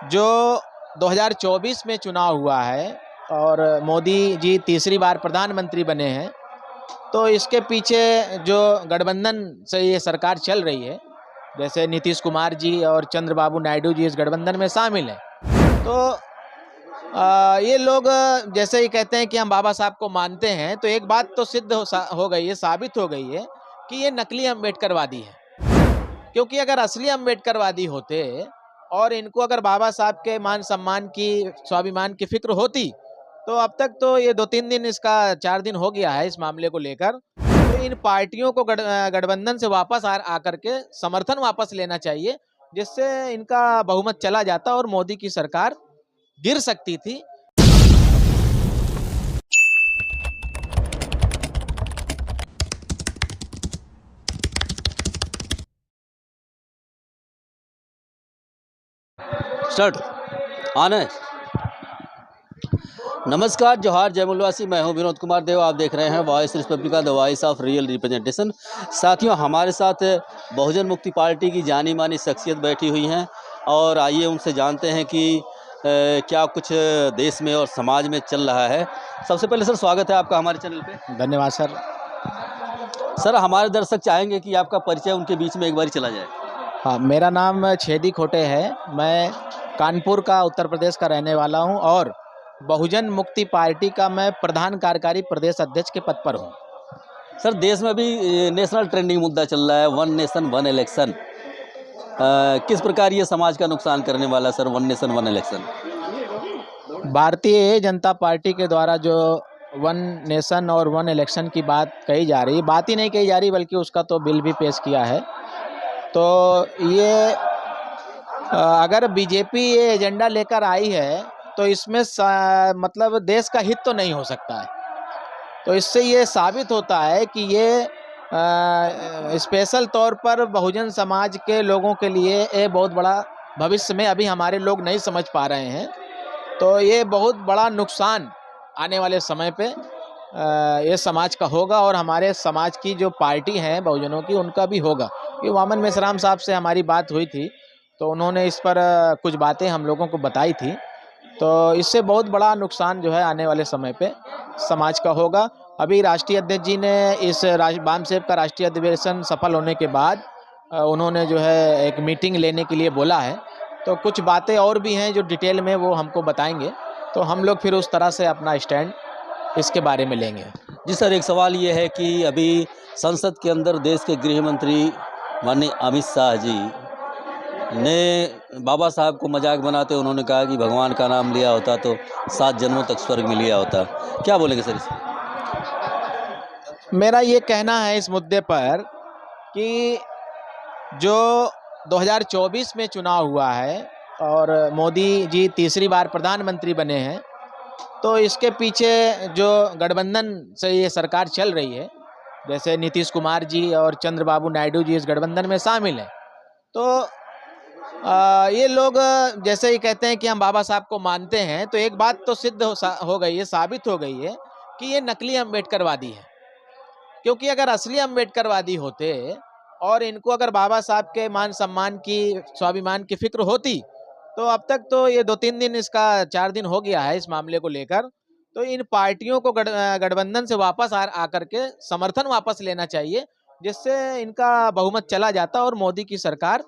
जो 2024 में चुनाव हुआ है और मोदी जी तीसरी बार प्रधानमंत्री बने हैं, तो इसके पीछे जो गठबंधन से ये सरकार चल रही है, जैसे नीतीश कुमार जी और चंद्रबाबू नायडू जी इस गठबंधन में शामिल हैं। तो ये लोग जैसे ही कहते हैं कि हम बाबा साहब को मानते हैं, तो एक बात तो सिद्ध हो गई है, साबित हो गई है कि ये नकली अम्बेडकरवादी है। क्योंकि अगर असली अम्बेडकरवादी होते और इनको अगर बाबा साहब के मान सम्मान की, स्वाभिमान की फिक्र होती, तो अब तक तो ये 2-3 दिन, इसका 4 दिन हो गया है इस मामले को लेकर। तो इन पार्टियों को गठबंधन से वापस आकर के समर्थन वापस लेना चाहिए, जिससे इनका बहुमत चला जाता और मोदी की सरकार गिर सकती थी। स्टार्ट आना है। नमस्कार, जोहार, जय मूलवासी। मैं हूं विनोद कुमार देव। आप देख रहे हैं voice Republica, the voice of real representation. साथियों, हमारे साथ बहुजन मुक्ति पार्टी की जानी मानी शख्सियत बैठी हुई हैं और आइए उनसे जानते हैं कि क्या कुछ देश में और समाज में चल रहा है। सबसे पहले सर, स्वागत है आपका हमारे चैनल पे। धन्यवाद सर। सर, हमारे दर्शक चाहेंगे कि आपका परिचय उनके बीच में एक बार चला जाए। हाँ, मेरा नाम छेदी खोटे है। मैं कानपुर का, उत्तर प्रदेश का रहने वाला हूँ और बहुजन मुक्ति पार्टी का मैं प्रधान कार्यकारी प्रदेश अध्यक्ष के पद पर हूँ। सर, देश में अभी नेशनल ट्रेंडिंग मुद्दा चल रहा है, वन नेशन वन इलेक्शन। किस प्रकार ये समाज का नुकसान करने वाला sir, one nation one election? Bharatiya Janata party के द्वारा जो वन नेशन और वन इलेक्शन की बात कही जा रही है, बात ही नहीं कही जा रही बल्कि उसका तो बिल भी पेश किया है। तो ये अगर बीजेपी ये एजेंडा लेकर आई है, तो इसमें मतलब देश का हित तो नहीं हो सकता है। तो इससे ये साबित होता है कि ये स्पेशल तौर पर बहुजन समाज के लोगों के लिए ये बहुत बड़ा, भविष्य में अभी हमारे लोग नहीं समझ पा रहे हैं, तो ये बहुत बड़ा नुकसान आने वाले समय पे ये समाज का होगा और हमारे समाज की जो पार्टी है बहुजनों की, उनका भी होगा। ये वामन मेश्राम साहब से हमारी बात हुई थी, तो उन्होंने इस पर कुछ बातें हम लोगों को बताई थी। तो इससे बहुत बड़ा नुकसान जो है आने वाले समय पे समाज का होगा। अभी राष्ट्रीय अध्यक्ष जी ने इस बामसेब का राष्ट्रीय अधिवेशन सफल होने के बाद उन्होंने जो है एक मीटिंग लेने के लिए बोला है। तो कुछ बातें और भी हैं जो डिटेल में वो हमको बताएंगे, तो हम लोग फिर उस तरह से अपना स्टैंड इसके बारे में लेंगे। जी सर, एक सवाल ये है कि अभी संसद के अंदर देश के गृह मंत्री माननीय अमित शाह जी ने बाबा साहब को मजाक बनाते उन्होंने कहा कि भगवान का नाम लिया होता तो 7 जन्मों तक स्वर्ग में लिया होता। क्या बोलेंगे सर इसमें? मेरा ये कहना है इस मुद्दे पर कि जो 2024 में चुनाव हुआ है और मोदी जी तीसरी बार प्रधानमंत्री बने हैं, तो इसके पीछे जो गठबंधन से ये सरकार चल रही है, जैसे नीतीश कुमार जी और चंद्रबाबू नायडू जी इस गठबंधन में शामिल हैं। तो ये लोग जैसे ही कहते हैं कि हम बाबा साहब को मानते हैं, तो एक बात तो सिद्ध हो गई है, साबित हो गई है कि ये नकली अम्बेडकरवादी है। क्योंकि अगर असली अम्बेडकरवादी होते और इनको अगर बाबा साहब के मान सम्मान की, स्वाभिमान की फिक्र होती, तो अब तक तो ये 2-3 दिन, इसका 4 दिन हो गया है इस मामले को लेकर। तो इन पार्टियों को गठबंधन से वापस आकर के समर्थन वापस लेना चाहिए, जिससे इनका बहुमत चला जाता और मोदी की सरकार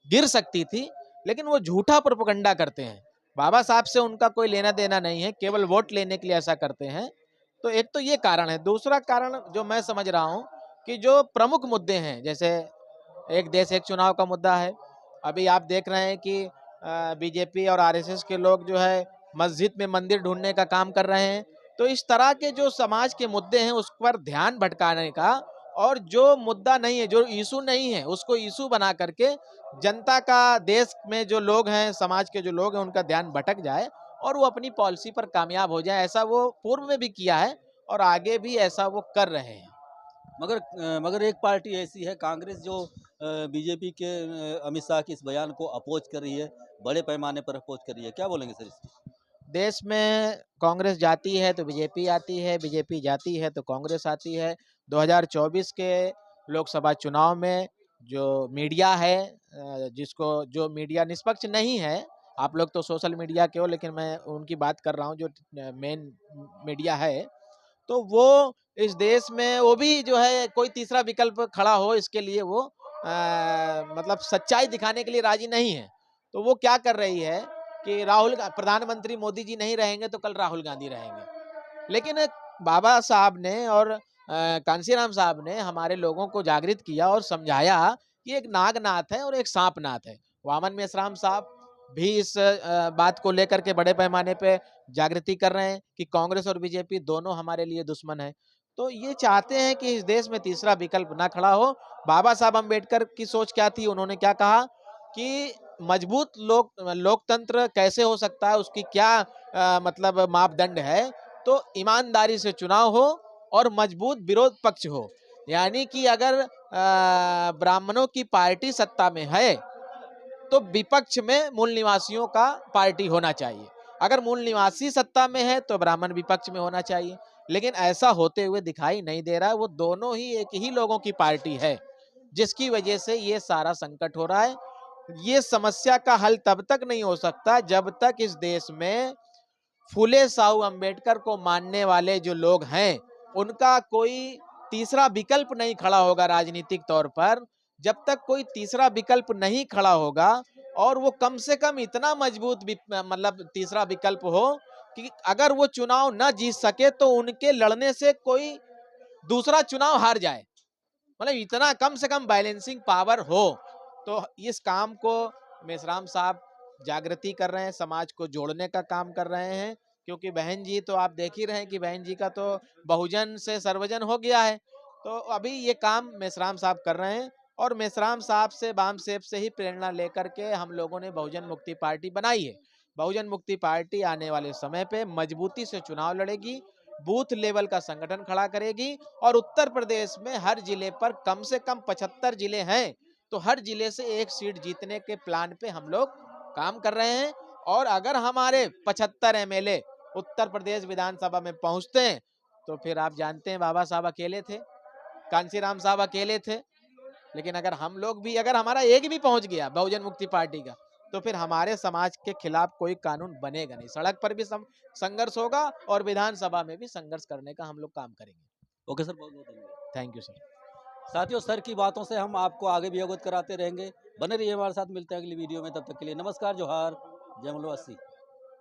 गिर सकती थी। लेकिन वो झूठा प्रोपेगेंडा करते हैं। बाबा साहब से उनका कोई लेना देना नहीं है, केवल वोट लेने के लिए ऐसा करते हैं। तो एक तो ये कारण है। दूसरा कारण जो मैं समझ रहा हूँ कि जो प्रमुख मुद्दे हैं, जैसे एक देश एक चुनाव का मुद्दा है। अभी आप देख रहे हैं कि बीजेपी और आरएसएस के लोग जो है मस्जिद में मंदिर ढूंढने का काम कर रहे हैं। तो इस तरह के जो समाज के मुद्दे हैं उस पर ध्यान भटकाने का, और जो मुद्दा नहीं है, जो इशू नहीं है, उसको इशू बना करके जनता का, देश में जो लोग हैं, समाज के जो लोग हैं, उनका ध्यान भटक जाए और वो अपनी पॉलिसी पर कामयाब हो जाए। ऐसा वो पूर्व में भी किया है और आगे भी ऐसा वो कर रहे हैं। मगर एक पार्टी ऐसी है कांग्रेस जो बीजेपी के अमित शाह के इस बयान को अपोज कर रही है, बड़े पैमाने पर अपोज कर रही है। क्या बोलेंगे सर इसमें? देश में कांग्रेस जाती है तो बीजेपी आती है, बीजेपी जाती है तो कांग्रेस आती है। 2024 के लोकसभा चुनाव में जो मीडिया है, जिसको जो मीडिया निष्पक्ष नहीं है, आप लोग तो सोशल मीडिया के हो, लेकिन मैं उनकी बात कर रहा हूँ जो मेन मीडिया है। तो वो इस देश में वो भी जो है कोई तीसरा विकल्प खड़ा हो इसके लिए वो मतलब सच्चाई दिखाने के लिए राजी नहीं है। तो वो क्या कर रही है कि प्रधानमंत्री मोदी जी नहीं रहेंगे तो कल राहुल गांधी रहेंगे। लेकिन बाबा साहब ने और कांशीराम साहब ने हमारे लोगों को जागृत किया और समझाया कि एक नागनाथ है और एक सांपनाथ है। वामन मेश्राम साहब भी इस बात को लेकर के बड़े पैमाने पे जागृति कर रहे हैं कि कांग्रेस और बीजेपी दोनों हमारे लिए दुश्मन है। तो ये चाहते हैं कि इस देश में तीसरा विकल्प ना खड़ा हो। बाबा साहब अम्बेडकर की सोच क्या थी, उन्होंने क्या कहा कि मजबूत लोकतंत्र कैसे हो सकता है, उसकी क्या मतलब मापदंड है, तो ईमानदारी से चुनाव हो और मजबूत विरोध पक्ष हो। यानी कि अगर ब्राह्मणों की पार्टी सत्ता में है तो विपक्ष में मूल निवासियों का पार्टी होना चाहिए। अगर मूल निवासी सत्ता में है तो ब्राह्मण विपक्ष में होना चाहिए। लेकिन ऐसा होते हुए दिखाई नहीं दे रहा है। वो दोनों ही एक ही लोगों की पार्टी है, जिसकी वजह से ये सारा संकट हो रहा है। ये समस्या का हल तब तक नहीं हो सकता जब तक इस देश में फूले साहू अंबेडकर को मानने वाले जो लोग हैं उनका कोई तीसरा विकल्प नहीं खड़ा होगा राजनीतिक तौर पर। जब तक कोई तीसरा विकल्प नहीं खड़ा होगा और वो कम से कम इतना मजबूत मतलब तीसरा विकल्प हो कि अगर वो चुनाव न जीत सके तो उनके लड़ने से कोई दूसरा चुनाव हार जाए, मतलब इतना कम से कम बैलेंसिंग पावर हो। तो इस काम को मेश्राम साहब जागृति कर रहे हैं, समाज को जोड़ने का काम कर रहे हैं। क्योंकि बहन जी तो आप देख ही रहे हैं कि बहन जी का तो बहुजन से सर्वजन हो गया है। तो अभी ये काम मेश्राम साहब कर रहे हैं और मेश्राम साहब से बाम सेब से ही प्रेरणा लेकर के हम लोगों ने बहुजन मुक्ति पार्टी बनाई है। बहुजन मुक्ति पार्टी आने वाले समय पे मजबूती से चुनाव लड़ेगी, बूथ लेवल का संगठन खड़ा करेगी और उत्तर प्रदेश में हर जिले पर कम से कम 75 जिले हैं, तो हर जिले से एक सीट जीतने के प्लान पे हम लोग काम कर रहे हैं। और अगर हमारे 75 एमएलए उत्तर प्रदेश विधानसभा में पहुंचते हैं तो फिर आप जानते हैं बाबा साहब अकेले थे, कांशीराम साहब अकेले थे। लेकिन अगर हम लोग भी, अगर हमारा एक भी पहुंच गया बहुजन मुक्ति पार्टी का, तो फिर हमारे समाज के खिलाफ कोई कानून बनेगा नहीं। सड़क पर भी संघर्ष होगा और विधानसभा में भी संघर्ष करने का हम लोग काम करेंगे। ओके सर, बहुत बहुत धन्यवाद। Thank you sir. साथियों, सर की बातों से हम आपको आगे भी अवगत कराते रहेंगे। बने रहिए हमारे साथ, मिलते हैं अगली वीडियो में। तब तक के लिए नमस्कार, जोहार, जय मलवासी।